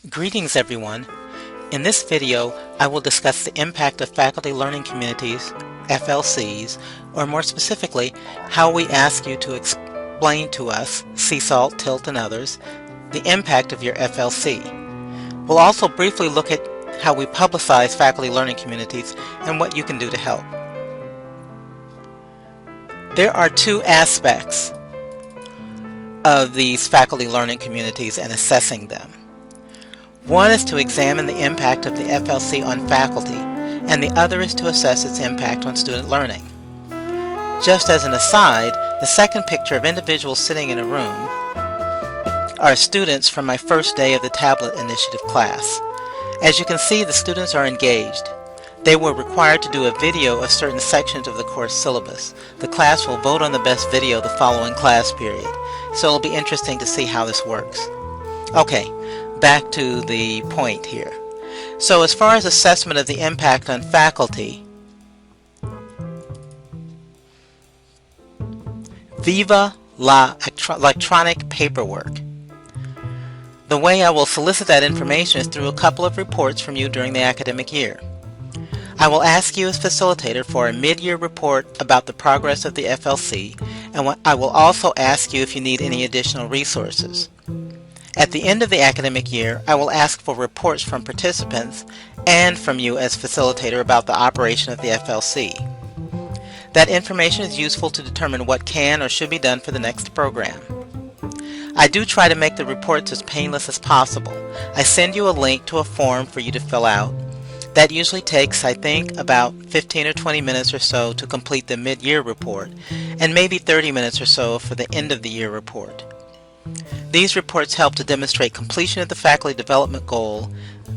Greetings everyone. In this video, I will discuss the impact of faculty learning communities, FLCs, or more specifically, how we ask you to explain to us, CSALT, TILT, and others, the impact of your FLC. We'll also briefly look at how we publicize faculty learning communities and what you can do to help. There are two aspects of these faculty learning communities and assessing them. One is to examine the impact of the FLC on faculty, and the other is to assess its impact on student learning. Just as an aside, the second picture of individuals sitting in a room are students from my first day of the Tablet Initiative class. As you can see, the students are engaged. They were required to do a video of certain sections of the course syllabus. The class will vote on the best video the following class period, so it'll be interesting to see how this works. Okay. Back to the point here. So as far as assessment of the impact on faculty, viva la electronic paperwork. The way I will solicit that information is through a couple of reports from you during the academic year. I will ask you as facilitator for a mid-year report about the progress of the FLC, and I will also ask you if you need any additional resources. At the end of the academic year, I will ask for reports from participants and from you as facilitator about the operation of the FLC. That information is useful to determine what can or should be done for the next program. I do try to make the reports as painless as possible. I send you a link to a form for you to fill out. That usually takes, I think, about 15 or 20 minutes or so to complete the mid-year report, and maybe 30 minutes or so for the end-of-the-year report. These reports help to demonstrate completion of the faculty development goal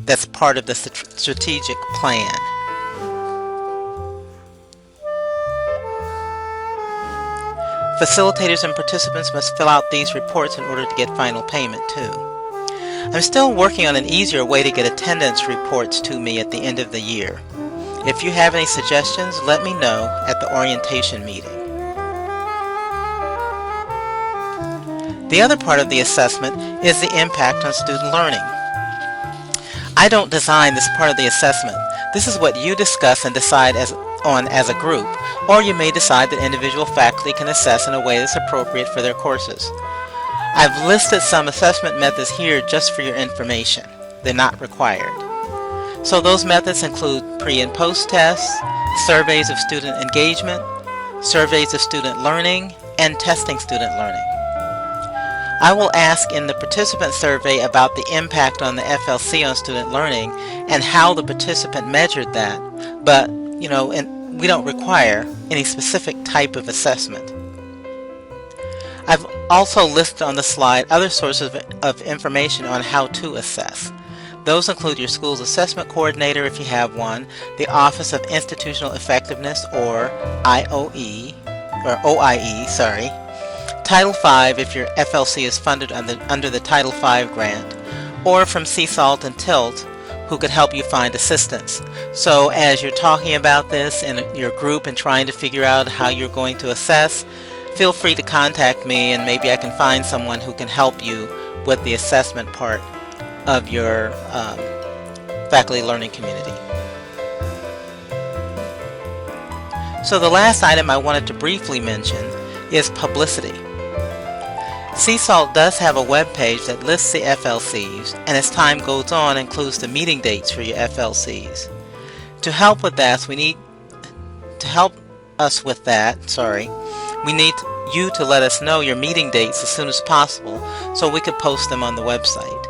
that's part of the strategic plan. Facilitators and participants must fill out these reports in order to get final payment too. I'm still working on an easier way to get attendance reports to me at the end of the year. If you have any suggestions, let me know at the orientation meeting. The other part of the assessment is the impact on student learning. I don't design this part of the assessment. This is what you discuss and decide on as a group, or you may decide that individual faculty can assess in a way that's appropriate for their courses. I've listed some assessment methods here just for your information. They're not required. So those methods include pre- and post-tests, surveys of student engagement, surveys of student learning, and testing student learning. I will ask in the participant survey about the impact on the FLC on student learning and how the participant measured that, but we don't require any specific type of assessment. I've also listed on the slide other sources of information on how to assess. Those include your school's assessment coordinator if you have one, the Office of Institutional Effectiveness or OIE, Title V if your FLC is funded under the Title V grant, or from CSALT and TILT, who could help you find assistance. So as you're talking about this in your group and trying to figure out how you're going to assess, feel free to contact me and maybe I can find someone who can help you with the assessment part of your faculty learning community. So the last item I wanted to briefly mention is publicity. CSALT does have a web page that lists the FLCs and as time goes on includes the meeting dates for your FLCs. To help with that, we need you to let us know your meeting dates as soon as possible so we could post them on the website.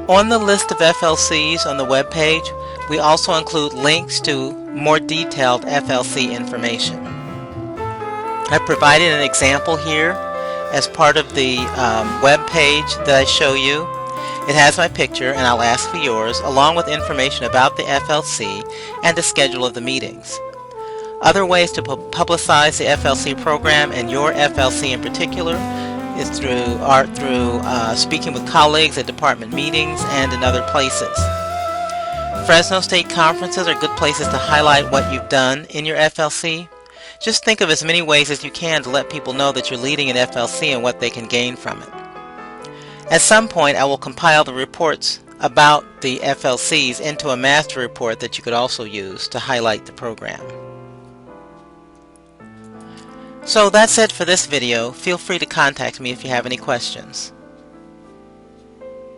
On the list of FLCs on the web page, we also include links to more detailed FLC information. I've provided an example here as part of the web page that I show you. It has my picture, and I'll ask for yours, along with information about the FLC and the schedule of the meetings. Other ways to publicize the FLC program and your FLC in particular is through speaking with colleagues at department meetings and in other places. Fresno State conferences are good places to highlight what you've done in your FLC. Just think of as many ways as you can to let people know that you're leading an FLC and what they can gain from it. At some point, I will compile the reports about the FLCs into a master report that you could also use to highlight the program. So that's it for this video. Feel free to contact me if you have any questions.